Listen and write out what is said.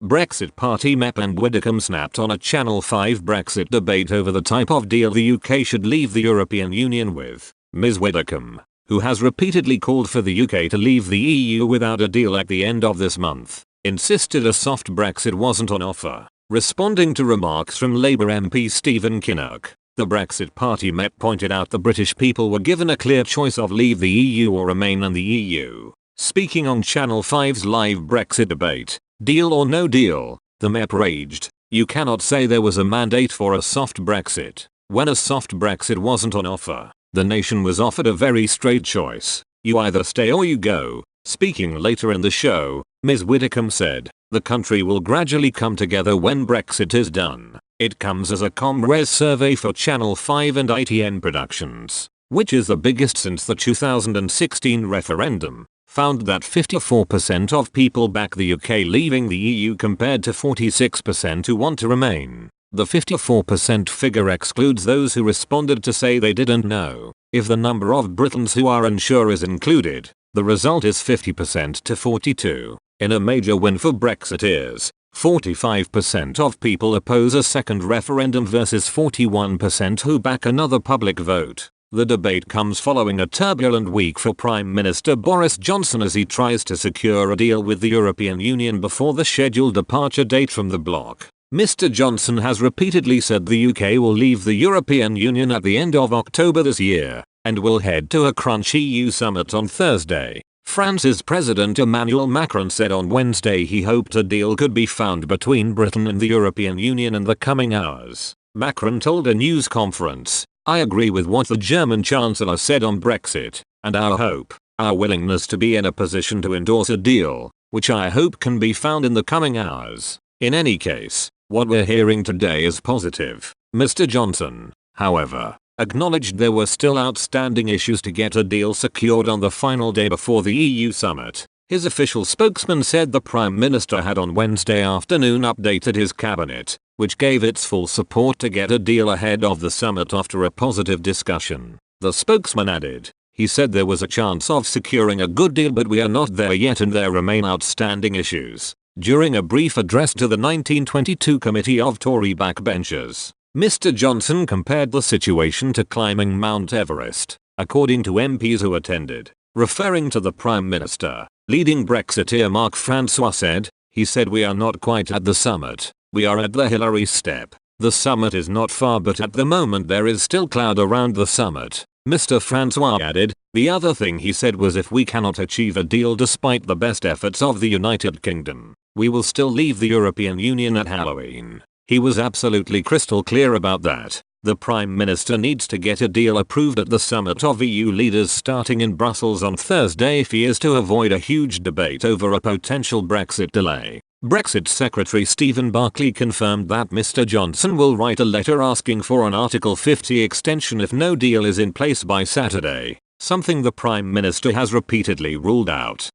Brexit party MEP and Widdecombe snapped on a Channel 5 Brexit debate over the type of deal the UK should leave the European Union with. Ms Widdecombe, who has repeatedly called for the UK to leave the EU without a deal at the end of this month, insisted a soft Brexit wasn't on offer. Responding to remarks from Labour MP Stephen Kinnock, the Brexit party MEP pointed out the British people were given a clear choice of leave the EU or remain in the EU. Speaking on Channel 5's live Brexit debate, deal or no deal, the MEP raged, "You cannot say there was a mandate for a soft Brexit, when a soft Brexit wasn't on offer. The nation was offered a very straight choice. You either stay or you go." Speaking later in the show, Ms Widdecombe said, "The country will gradually come together when Brexit is done." It comes as a ComRes survey for Channel 5 and ITN Productions, which is the biggest since the 2016 referendum, found that 54% of people back the UK leaving the EU compared to 46% who want to remain. The 54% figure excludes those who responded to say they didn't know. If the number of Britons who are unsure is included, the result is 50% to 42. In a major win for Brexiteers, 45% of people oppose a second referendum versus 41% who back another public vote. The debate comes following a turbulent week for Prime Minister Boris Johnson as he tries to secure a deal with the European Union before the scheduled departure date from the bloc. Mr Johnson has repeatedly said the UK will leave the European Union at the end of October this year, and will head to a crunch EU summit on Thursday. France's President Emmanuel Macron said on Wednesday he hoped a deal could be found between Britain and the European Union in the coming hours. Macron told a news conference, "I agree with what the German Chancellor said on Brexit, and our hope, our willingness to be in a position to endorse a deal, which I hope can be found in the coming hours. In any case, what we're hearing today is positive." Mr Johnson, however, acknowledged there were still outstanding issues to get a deal secured on the final day before the EU summit. His official spokesman said the Prime Minister had on Wednesday afternoon updated his cabinet, which gave its full support to get a deal ahead of the summit after a positive discussion. The spokesman added, "He said there was a chance of securing a good deal, but we are not there yet and there remain outstanding issues." During a brief address to the 1922 committee of Tory backbenchers, Mr Johnson compared the situation to climbing Mount Everest, according to MPs who attended. Referring to the Prime Minister, leading Brexiteer Mark Francois said, "He said we are not quite at the summit, we are at the Hillary step. The summit is not far, but at the moment there is still cloud around the summit." Mr Francois added, "The other thing he said was if we cannot achieve a deal despite the best efforts of the United Kingdom, we will still leave the European Union at Halloween." He was absolutely crystal clear about that. The Prime Minister needs to get a deal approved at the summit of EU leaders starting in Brussels on Thursday if he is to avoid a huge debate over a potential Brexit delay. Brexit Secretary Stephen Barclay confirmed that Mr Johnson will write a letter asking for an Article 50 extension if no deal is in place by Saturday, something the Prime Minister has repeatedly ruled out.